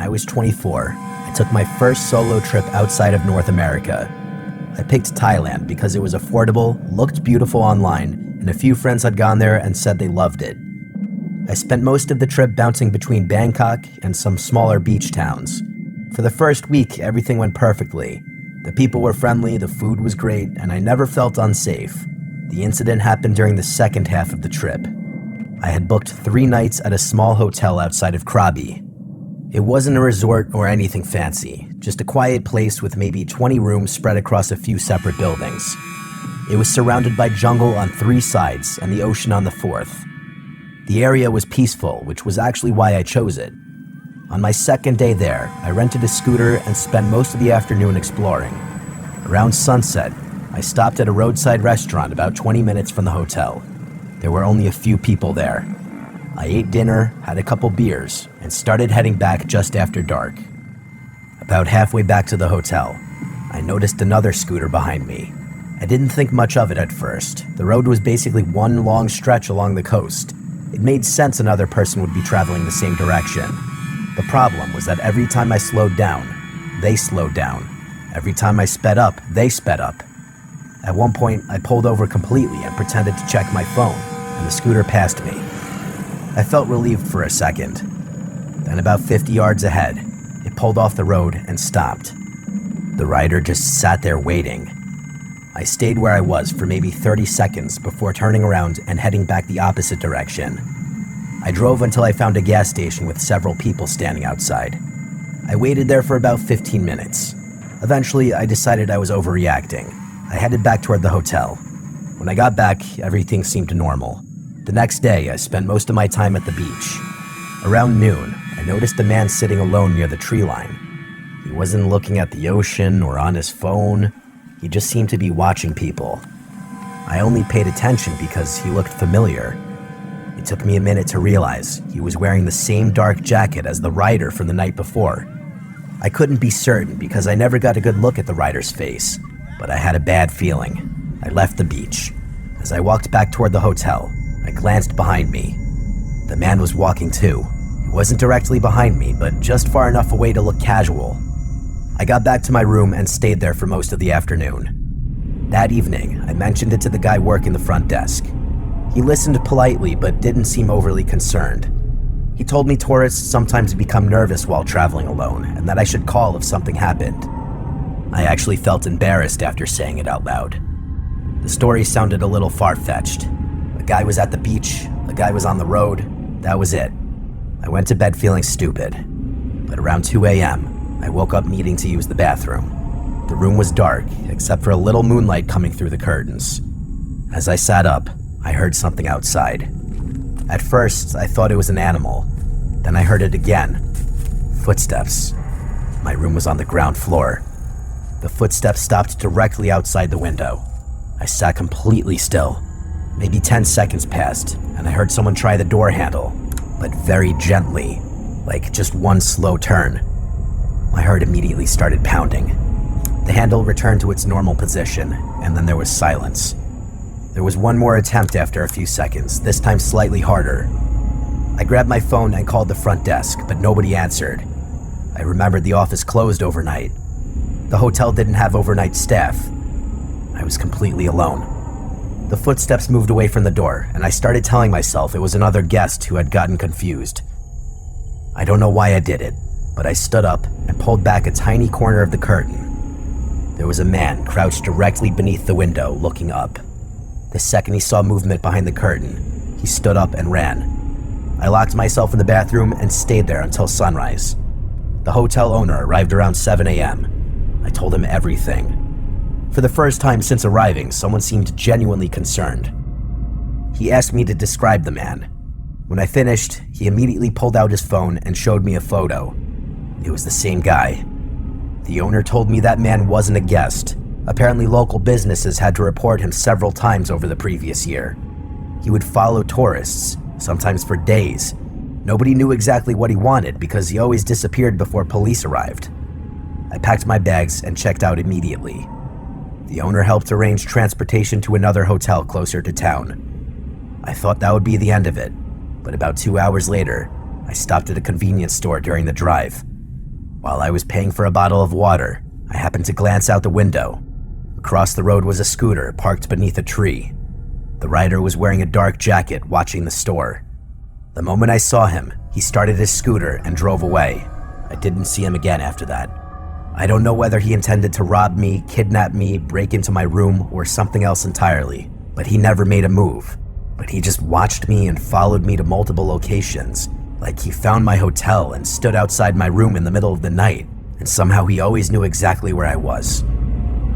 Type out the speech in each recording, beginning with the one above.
I was 24, I took my first solo trip outside of North America. I picked Thailand because it was affordable, looked beautiful online, and a few friends had gone there and said they loved it. I spent most of the trip bouncing between Bangkok and some smaller beach towns. For the first week, everything went perfectly. The people were friendly, the food was great, and I never felt unsafe. The incident happened during the second half of the trip. I had booked 3 nights at a small hotel outside of Krabi. It wasn't a resort or anything fancy, just a quiet place with maybe 20 rooms spread across a few separate buildings. It was surrounded by jungle on 3 sides and the ocean on the 4th. The area was peaceful, which was actually why I chose it. On my second day there, I rented a scooter and spent most of the afternoon exploring. Around sunset, I stopped at a roadside restaurant about 20 minutes from the hotel. There were only a few people there. I ate dinner, had a couple beers, and started heading back just after dark. About halfway back to the hotel, I noticed another scooter behind me. I didn't think much of it at first. The road was basically one long stretch along the coast. It made sense another person would be traveling the same direction. The problem was that every time I slowed down, they slowed down. Every time I sped up, they sped up. At one point, I pulled over completely and pretended to check my phone, and the scooter passed me. I felt relieved for a second. Then about 50 yards ahead, it pulled off the road and stopped. The rider just sat there waiting. I stayed where I was for maybe 30 seconds before turning around and heading back the opposite direction. I drove until I found a gas station with several people standing outside. I waited there for about 15 minutes. Eventually, I decided I was overreacting. I headed back toward the hotel. When I got back, everything seemed normal. The next day, I spent most of my time at the beach. Around noon, I noticed a man sitting alone near the tree line. He wasn't looking at the ocean or on his phone. He just seemed to be watching people. I only paid attention because he looked familiar. It took me a minute to realize he was wearing the same dark jacket as the rider from the night before. I couldn't be certain because I never got a good look at the rider's face, but I had a bad feeling. I left the beach. As I walked back toward the hotel, I glanced behind me. The man was walking too. He wasn't directly behind me, but just far enough away to look casual. I got back to my room and stayed there for most of the afternoon. That evening, I mentioned it to the guy working the front desk. He listened politely, but didn't seem overly concerned. He told me tourists sometimes become nervous while traveling alone, and that I should call if something happened. I actually felt embarrassed after saying it out loud. The story sounded a little far-fetched. A guy was at the beach, a guy was on the road, that was it. I went to bed feeling stupid. But around 2 a.m., I woke up needing to use the bathroom. The room was dark, except for a little moonlight coming through the curtains. As I sat up, I heard something outside. At first, I thought it was an animal. Then I heard it again. Footsteps. My room was on the ground floor. The footsteps stopped directly outside the window. I sat completely still. Maybe 10 seconds passed, and I heard someone try the door handle, but very gently, like just one slow turn. My heart immediately started pounding. The handle returned to its normal position, and then there was silence. There was one more attempt after a few seconds, this time slightly harder. I grabbed my phone and called the front desk, but nobody answered. I remembered the office closed overnight. The hotel didn't have overnight staff. I was completely alone. The footsteps moved away from the door, and I started telling myself it was another guest who had gotten confused. I don't know why I did it, but I stood up and pulled back a tiny corner of the curtain. There was a man crouched directly beneath the window, looking up. The second he saw movement behind the curtain, he stood up and ran. I locked myself in the bathroom and stayed there until sunrise. The hotel owner arrived around 7 a.m. I told him everything. For the first time since arriving, someone seemed genuinely concerned. He asked me to describe the man. When I finished, he immediately pulled out his phone and showed me a photo. It was the same guy. The owner told me that man wasn't a guest. Apparently, local businesses had to report him several times over the previous year. He would follow tourists, sometimes for days. Nobody knew exactly what he wanted because he always disappeared before police arrived. I packed my bags and checked out immediately. The owner helped arrange transportation to another hotel closer to town. I thought that would be the end of it, but about 2 hours later, I stopped at a convenience store during the drive. While I was paying for a bottle of water, I happened to glance out the window. Across the road was a scooter parked beneath a tree. The rider was wearing a dark jacket, watching the store. The moment I saw him, he started his scooter and drove away. I didn't see him again after that. I don't know whether he intended to rob me, kidnap me, break into my room, or something else entirely, but he never made a move. But he just watched me and followed me to multiple locations, like he found my hotel and stood outside my room in the middle of the night, and somehow he always knew exactly where I was.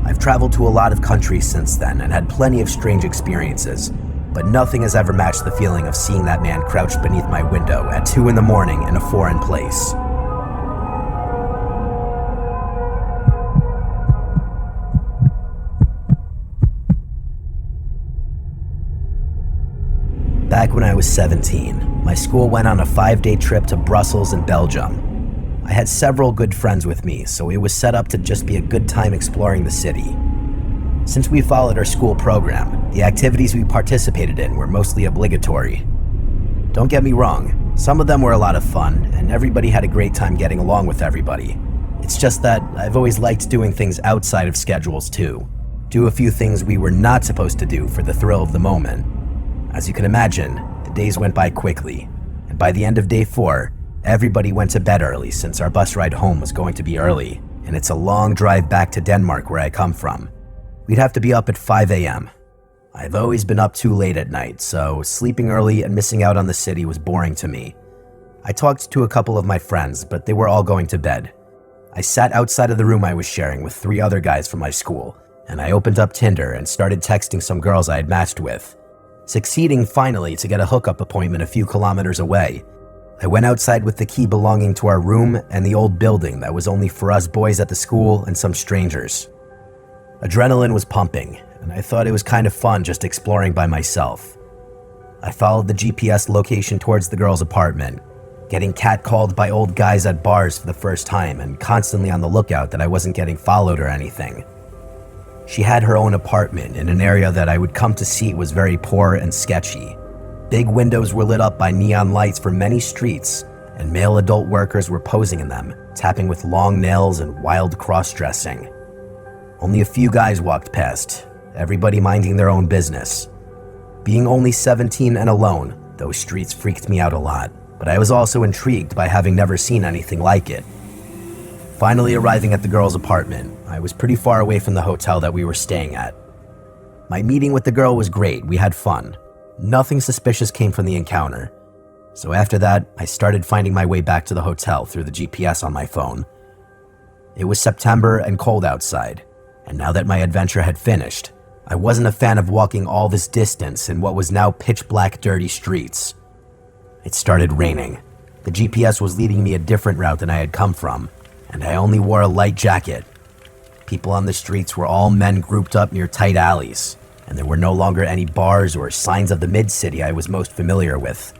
I've traveled to a lot of countries since then and had plenty of strange experiences, but nothing has ever matched the feeling of seeing that man crouched beneath my window at 2 in the morning in a foreign place. Back when I was 17, my school went on a 5-day trip to Brussels and Belgium. I had several good friends with me, so it was set up to just be a good time exploring the city. Since we followed our school program, the activities we participated in were mostly obligatory. Don't get me wrong, some of them were a lot of fun, and everybody had a great time getting along with everybody. It's just that I've always liked doing things outside of schedules too. Do a few things we were not supposed to do for the thrill of the moment. As you can imagine, the days went by quickly, and by the end of day 4, everybody went to bed early since our bus ride home was going to be early, and it's a long drive back to Denmark where I come from. We'd have to be up at 5 a.m. I've always been up too late at night, so sleeping early and missing out on the city was boring to me. I talked to a couple of my friends, but they were all going to bed. I sat outside of the room I was sharing with 3 other guys from my school, and I opened up Tinder and started texting some girls I had matched with. Succeeding finally to get a hookup appointment a few kilometers away, I went outside with the key belonging to our room and the old building that was only for us boys at the school and some strangers. Adrenaline was pumping, and I thought it was kind of fun just exploring by myself. I followed the GPS location towards the girl's apartment, getting catcalled by old guys at bars for the first time and constantly on the lookout that I wasn't getting followed or anything. She had her own apartment in an area that I would come to see was very poor and sketchy. Big windows were lit up by neon lights for many streets, and male adult workers were posing in them, tapping with long nails and wild cross-dressing. Only a few guys walked past, everybody minding their own business. Being only 17 and alone, those streets freaked me out a lot, but I was also intrigued by having never seen anything like it. Finally arriving at the girl's apartment, I was pretty far away from the hotel that we were staying at. My meeting with the girl was great, we had fun. Nothing suspicious came from the encounter. So after that, I started finding my way back to the hotel through the GPS on my phone. It was September and cold outside, and now that my adventure had finished, I wasn't a fan of walking all this distance in what was now pitch black dirty streets. It started raining. The GPS was leading me a different route than I had come from, and I only wore a light jacket. People on the streets were all men grouped up near tight alleys, and there were no longer any bars or signs of the mid-city I was most familiar with.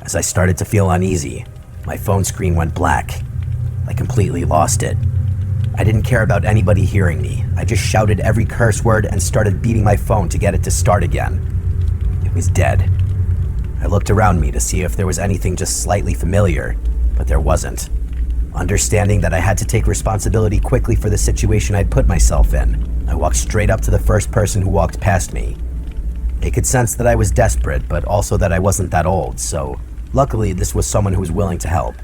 As I started to feel uneasy, my phone screen went black. I completely lost it. I didn't care about anybody hearing me. I just shouted every curse word and started beating my phone to get it to start again. It was dead. I looked around me to see if there was anything just slightly familiar, but there wasn't. Understanding that I had to take responsibility quickly for the situation I'd put myself in, I walked straight up to the first person who walked past me. They could sense that I was desperate, but also that I wasn't that old, so luckily this was someone who was willing to help.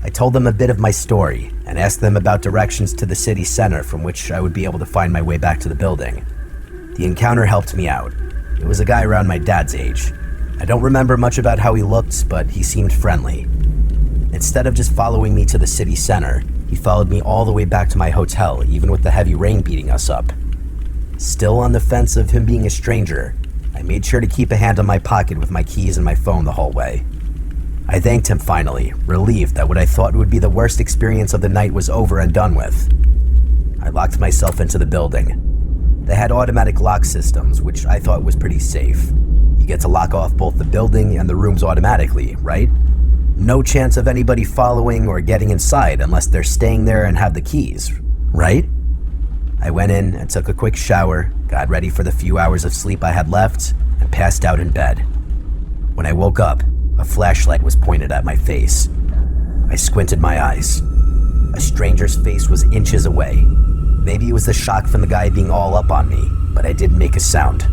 I told them a bit of my story and asked them about directions to the city center from which I would be able to find my way back to the building. The encounter helped me out. It was a guy around my dad's age. I don't remember much about how he looked, but he seemed friendly. Instead of just following me to the city center, he followed me all the way back to my hotel, even with the heavy rain beating us up. Still on the fence of him being a stranger, I made sure to keep a hand on my pocket with my keys and my phone the whole way. I thanked him finally, relieved that what I thought would be the worst experience of the night was over and done with. I locked myself into the building. They had automatic lock systems, which I thought was pretty safe. You get to lock off both the building and the rooms automatically, right? No chance of anybody following or getting inside unless they're staying there and have the keys, right? I went in and took a quick shower, got ready for the few hours of sleep I had left, and passed out in bed. When I woke up, a flashlight was pointed at my face. I squinted my eyes. A stranger's face was inches away. Maybe it was the shock from the guy being all up on me, but I didn't make a sound.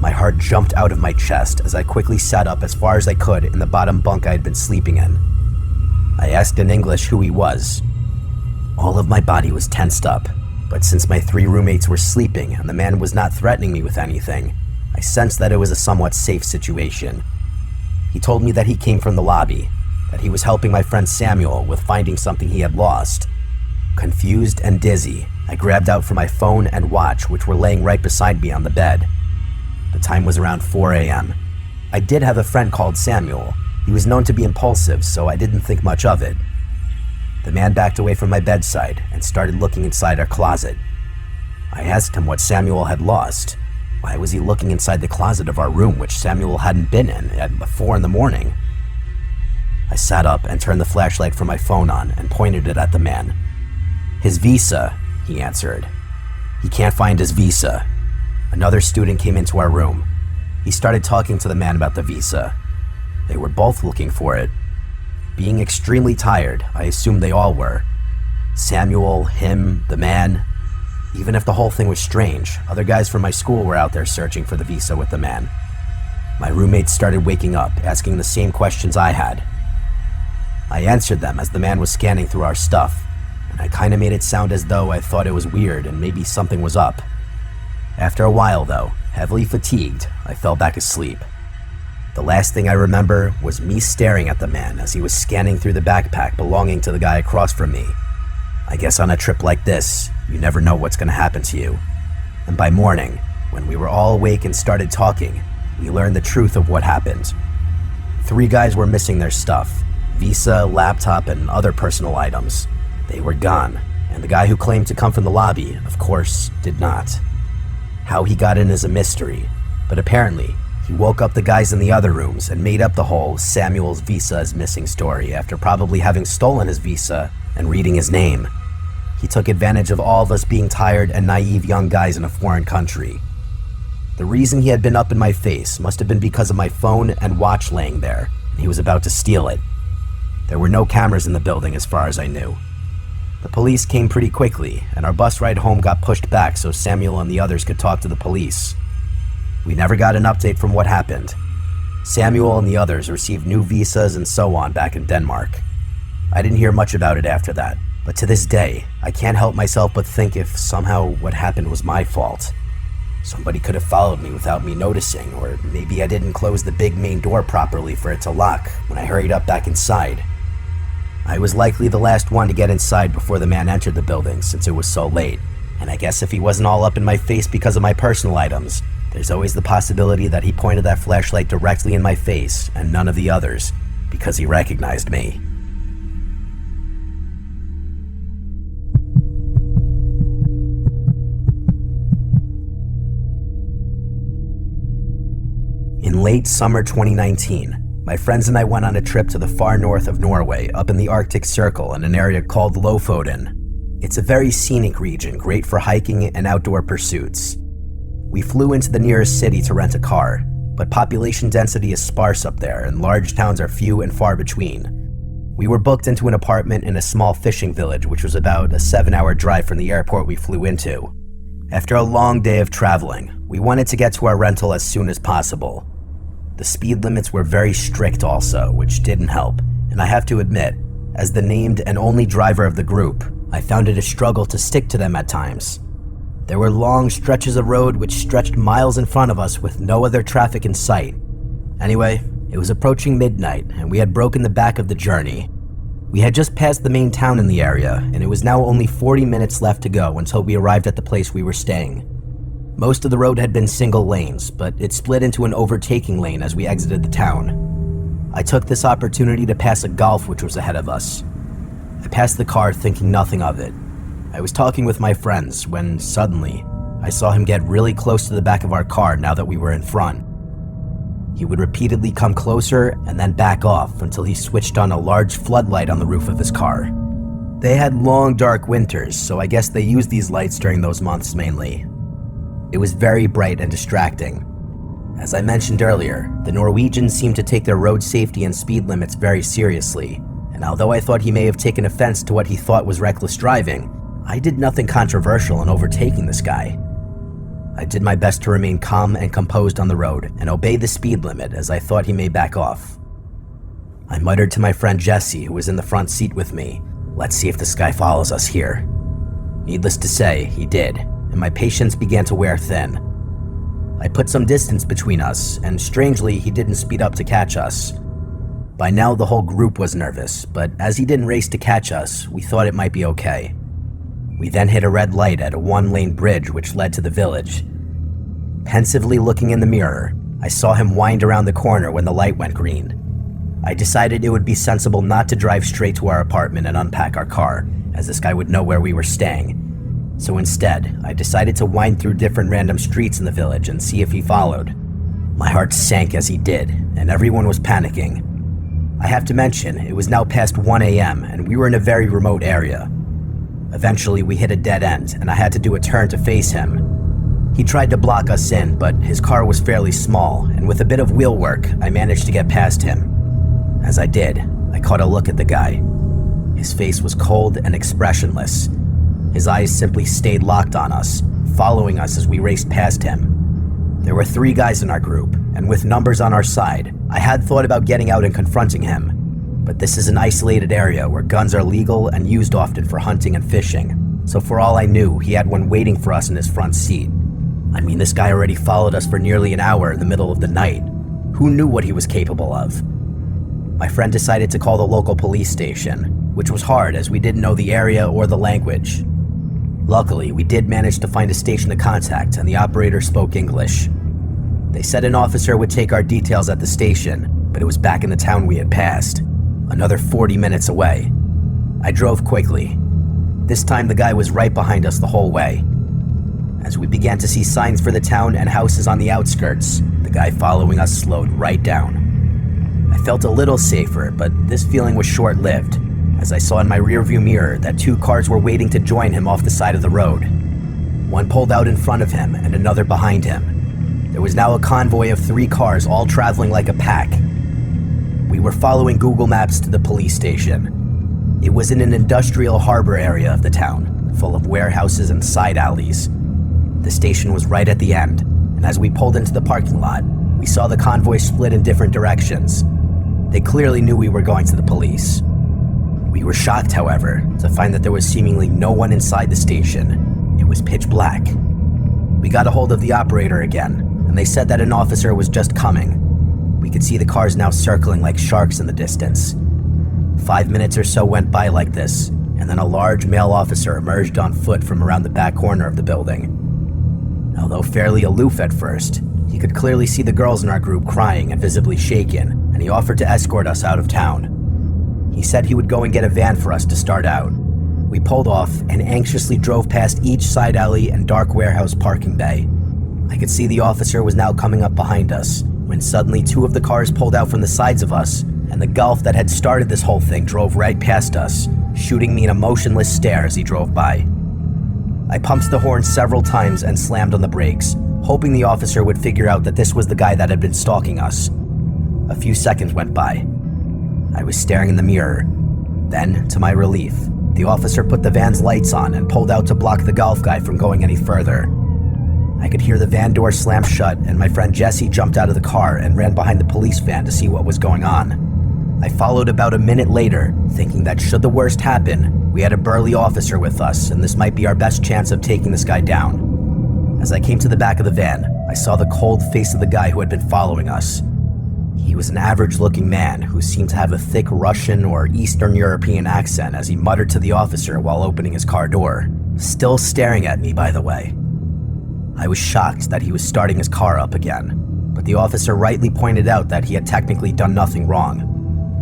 My heart jumped out of my chest as I quickly sat up as far as I could in the bottom bunk I had been sleeping in. I asked in English who he was. All of my body was tensed up, but since my 3 roommates were sleeping and the man was not threatening me with anything, I sensed that it was a somewhat safe situation. He told me that he came from the lobby, that he was helping my friend Samuel with finding something he had lost. Confused and dizzy, I grabbed out for my phone and watch, which were laying right beside me on the bed. The time was around 4 a.m. I did have a friend called Samuel. He was known to be impulsive, so I didn't think much of it. The man backed away from my bedside and started looking inside our closet. I asked him what Samuel had lost. Why was he looking inside the closet of our room, which Samuel hadn't been in, at 4 in the morning? I sat up and turned the flashlight from my phone on and pointed it at the man. "His visa," he answered. "He can't find his visa." Another student came into our room. He started talking to the man about the visa. They were both looking for it. Being extremely tired, I assumed they all were. Samuel, him, the man. Even if the whole thing was strange, other guys from my school were out there searching for the visa with the man. My roommates started waking up, asking the same questions I had. I answered them as the man was scanning through our stuff, and I kinda made it sound as though I thought it was weird and maybe something was up. After a while though, heavily fatigued, I fell back asleep. The last thing I remember was me staring at the man as he was scanning through the backpack belonging to the guy across from me. I guess on a trip like this, you never know what's gonna happen to you. And by morning, when we were all awake and started talking, we learned the truth of what happened. 3 guys were missing their stuff: visa, laptop, and other personal items. They were gone, and the guy who claimed to come from the lobby, of course, did not. How he got in is a mystery, but apparently, he woke up the guys in the other rooms and made up the whole Samuel's visa is missing story after probably having stolen his visa and reading his name. He took advantage of all of us being tired and naive young guys in a foreign country. The reason he had been up in my face must have been because of my phone and watch laying there, and he was about to steal it. There were no cameras in the building as far as I knew. The police came pretty quickly, and our bus ride home got pushed back so Samuel and the others could talk to the police. We never got an update from what happened. Samuel and the others received new visas and so on back in Denmark. I didn't hear much about it after that, but to this day, I can't help myself but think if somehow what happened was my fault. Somebody could have followed me without me noticing, or maybe I didn't close the big main door properly for it to lock when I hurried up back inside. I was likely the last one to get inside before the man entered the building since it was so late, and I guess if he wasn't all up in my face because of my personal items, there's always the possibility that he pointed that flashlight directly in my face and none of the others because he recognized me. In late summer 2019, my friends and I went on a trip to the far north of Norway, up in the Arctic Circle in an area called Lofoten. It's a very scenic region, great for hiking and outdoor pursuits. We flew into the nearest city to rent a car, but population density is sparse up there and large towns are few and far between. We were booked into an apartment in a small fishing village, which was about a 7-hour drive from the airport we flew into. After a long day of traveling, we wanted to get to our rental as soon as possible. The speed limits were very strict also, which didn't help, and I have to admit, as the named and only driver of the group, I found it a struggle to stick to them at times. There were long stretches of road which stretched miles in front of us with no other traffic in sight. Anyway, it was approaching midnight, and we had broken the back of the journey. We had just passed the main town in the area, and it was now only 40 minutes left to go until we arrived at the place we were staying. Most of the road had been single lanes, but it split into an overtaking lane as we exited the town. I took this opportunity to pass a Golf which was ahead of us. I passed the car thinking nothing of it. I was talking with my friends when suddenly I saw him get really close to the back of our car now that we were in front. He would repeatedly come closer and then back off until he switched on a large floodlight on the roof of his car. They had long dark winters, so I guess they used these lights during those months mainly. It was very bright and distracting. As I mentioned earlier, the Norwegians seem to take their road safety and speed limits very seriously, and although I thought he may have taken offense to what he thought was reckless driving, I did nothing controversial in overtaking this guy. I did my best to remain calm and composed on the road and obey the speed limit as I thought he may back off. I muttered to my friend Jesse, who was in the front seat with me, "Let's see if this guy follows us here." Needless to say, he did, and my patience began to wear thin. I put some distance between us, and strangely, he didn't speed up to catch us. By now, the whole group was nervous, but as he didn't race to catch us, we thought it might be okay. We then hit a red light at a one-lane bridge which led to the village. Pensively looking in the mirror, I saw him wind around the corner when the light went green. I decided it would be sensible not to drive straight to our apartment and unpack our car, as this guy would know where we were staying. So instead, I decided to wind through different random streets in the village and see if he followed. My heart sank as he did, and everyone was panicking. I have to mention, it was now past 1 a.m. and we were in a very remote area. Eventually, we hit a dead end, and I had to do a turn to face him. He tried to block us in, but his car was fairly small, and with a bit of wheel work, I managed to get past him. As I did, I caught a look at the guy. His face was cold and expressionless. His eyes simply stayed locked on us, following us as we raced past him. There were 3 guys in our group, and with numbers on our side, I had thought about getting out and confronting him. But this is an isolated area where guns are legal and used often for hunting and fishing, so for all I knew, he had one waiting for us in his front seat. I mean, this guy already followed us for nearly an hour in the middle of the night. Who knew what he was capable of? My friend decided to call the local police station, which was hard as we didn't know the area or the language. Luckily, we did manage to find a station to contact, and the operator spoke English. They said an officer would take our details at the station, but it was back in the town we had passed, another 40 minutes away. I drove quickly. This time the guy was right behind us the whole way. As we began to see signs for the town and houses on the outskirts, the guy following us slowed right down. I felt a little safer, but this feeling was short-lived, as I saw in my rearview mirror that 2 cars were waiting to join him off the side of the road. One pulled out in front of him and another behind him. There was now a convoy of 3 cars all traveling like a pack. We were following Google Maps to the police station. It was in an industrial harbor area of the town, full of warehouses and side alleys. The station was right at the end, and as we pulled into the parking lot, we saw the convoy split in different directions. They clearly knew we were going to the police. We were shocked, however, to find that there was seemingly no one inside the station. It was pitch black. We got a hold of the operator again, and they said that an officer was just coming. We could see the cars now circling like sharks in the distance. 5 minutes or so went by like this, and then a large male officer emerged on foot from around the back corner of the building. Although fairly aloof at first, he could clearly see the girls in our group crying and visibly shaken, and he offered to escort us out of town. He said he would go and get a van for us to start out. We pulled off and anxiously drove past each side alley and dark warehouse parking bay. I could see the officer was now coming up behind us, when suddenly 2 of the cars pulled out from the sides of us, and the Golf that had started this whole thing drove right past us, shooting me in a motionless stare as he drove by. I pumped the horn several times and slammed on the brakes, hoping the officer would figure out that this was the guy that had been stalking us. A few seconds went by. I was staring in the mirror. Then, to my relief, the officer put the van's lights on and pulled out to block the Golf guy from going any further. I could hear the van door slam shut, and my friend Jesse jumped out of the car and ran behind the police van to see what was going on. I followed about a minute later, thinking that should the worst happen, we had a burly officer with us, and this might be our best chance of taking this guy down. As I came to the back of the van, I saw the cold face of the guy who had been following us. He was an average-looking man who seemed to have a thick Russian or Eastern European accent as he muttered to the officer while opening his car door, still staring at me, by the way. I was shocked that he was starting his car up again, but the officer rightly pointed out that he had technically done nothing wrong.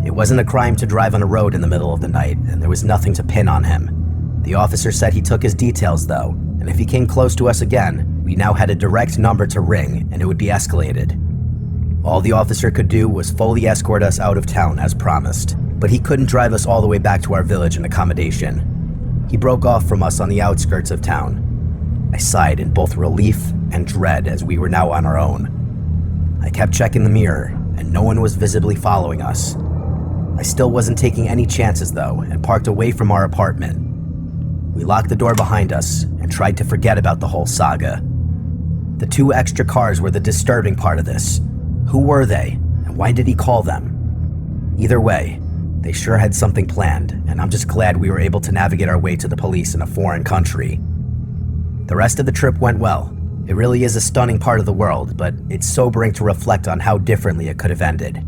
It wasn't a crime to drive on a road in the middle of the night, and there was nothing to pin on him. The officer said he took his details though, and if he came close to us again, we now had a direct number to ring and it would be escalated. All the officer could do was fully escort us out of town as promised, but he couldn't drive us all the way back to our village and accommodation. He broke off from us on the outskirts of town. I sighed in both relief and dread as we were now on our own. I kept checking the mirror, and no one was visibly following us. I still wasn't taking any chances though, and parked away from our apartment. We locked the door behind us and tried to forget about the whole saga. The 2 extra cars were the disturbing part of this. Who were they, and why did he call them? Either way, they sure had something planned, and I'm just glad we were able to navigate our way to the police in a foreign country. The rest of the trip went well. It really is a stunning part of the world, but it's sobering to reflect on how differently it could have ended.